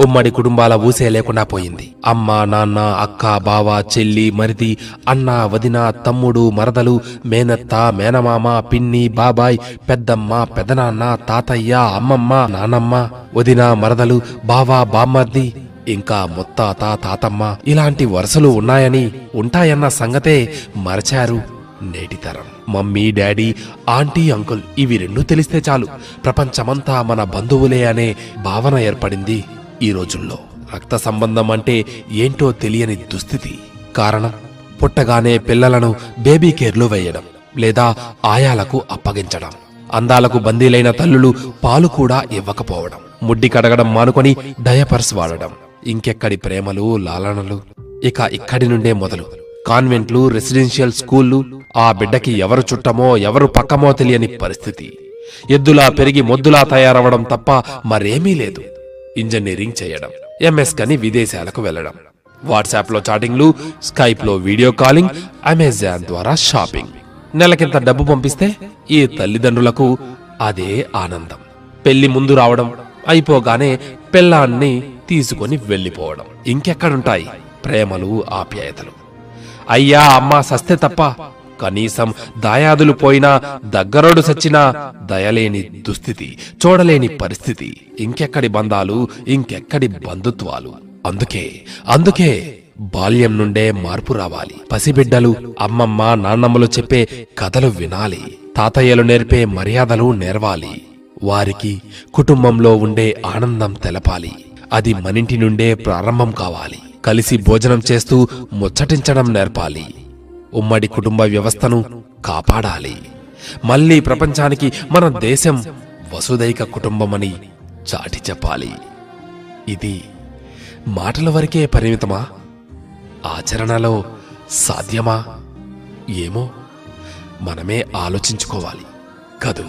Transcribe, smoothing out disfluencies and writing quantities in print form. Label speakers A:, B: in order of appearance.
A: ఉమ్మడి కుటుంబాల ఊసే లేకుండా పోయింది. అమ్మ, నాన్న, అక్క, బావ, చెల్లి, మరిది, అన్న, వదిన, తమ్ముడు, మరదలు, మేనత్త, మేనమామ, పిన్ని, బాబాయ్, పెద్దమ్మ, పెదనాన్న, తాతయ్య, అమ్మమ్మ, నానమ్మ, వదిన, మరదలు, బావ, బామ్మర్ది, ఇంకా ముత్తాత, తాతమ్మ, ఇలాంటి వరుసలు ఉన్నాయని, ఉంటాయన్న సంగతే మరచారు నేటితరం. మమ్మీ, డాడీ, ఆంటీ, అంకుల్ ఇవి రెండూ తెలిస్తే చాలు ప్రపంచమంతా మన బంధువులే అనే భావన ఏర్పడింది ఈ రోజుల్లో. రక్త సంబంధం అంటే ఏంటో తెలియని దుస్థితి. కారణం, పుట్టగానే పిల్లలను బేబీ కేర్లు వేయడం లేదా ఆయాలకు అప్పగించడం, అందాలకు బందీలైన తల్లులు పాలు కూడా ఇవ్వకపోవడం, ముడ్డి కడగడం మానుకొని డయపర్స్ వాడడం, ఇంకెక్కడి ప్రేమలు, లాలనలు. ఇక ఇక్కడి నుండే మొదలు కాన్వెంట్లు, రెసిడెన్షియల్ స్కూళ్లు, ఆ బిడ్డకి ఎవరు చుట్టమో ఎవరు పక్కమో తెలియని పరిస్థితి. ఎద్దులా పెరిగి మొద్దులా తయారవడం తప్ప మరేమీ లేదు. ఇంజనీరింగ్ చేయడం, ఎంఎస్ కని విదేశాలకు వెళ్లడం, వాట్సాప్ లో చాటింగ్లు, స్కైప్ లో వీడియో కాలింగ్, అమెజాన్ ద్వారా షాపింగ్. నెలకింత డబ్బు పంపిస్తే ఈ తల్లిదండ్రులకు అదే ఆనందం. పెళ్లి ముందు రావడం, అయిపోగానే పెళ్ళాన్ని తీసుకొని వెళ్లిపోవడం. ఇంకెక్కడుంటాయి ప్రేమలు, ఆప్యాయతలు? అయ్యా అమ్మా సస్తే తప్ప కనీసం దాయాదులు పోయినా, దగ్గరోడు సచ్చినా దయలేని దుస్థితి, చూడలేని పరిస్థితి. ఇంకెక్కడి బంధాలు, ఇంకెక్కడి బంధుత్వాలు? అందుకే బాల్యం నుండే మార్పు రావాలి. పసిబిడ్డలు అమ్మమ్మ, నాన్నమ్మలు చెప్పే కథలు వినాలి. తాతయ్యలు నేర్పే మర్యాదలు నేర్వాలి. వారికి కుటుంబంలో ఉండే ఆనందం తెలపాలి. అది మనింటి నుండే ప్రారంభం కావాలి. కలిసి భోజనం చేస్తూ ముచ్చటించడం నేర్పాలి. ఉమ్మడి కుటుంబ వ్యవస్థను కాపాడాలి. మళ్లీ ప్రపంచానికి మన దేశం వసుదైక కుటుంబమని చాటి చెప్పాలి. ఇది మాటల వరకే పరిమితమా? ఆచరణలో సాధ్యమా? ఏమో మనమే ఆలోచించుకోవాలి కదూ.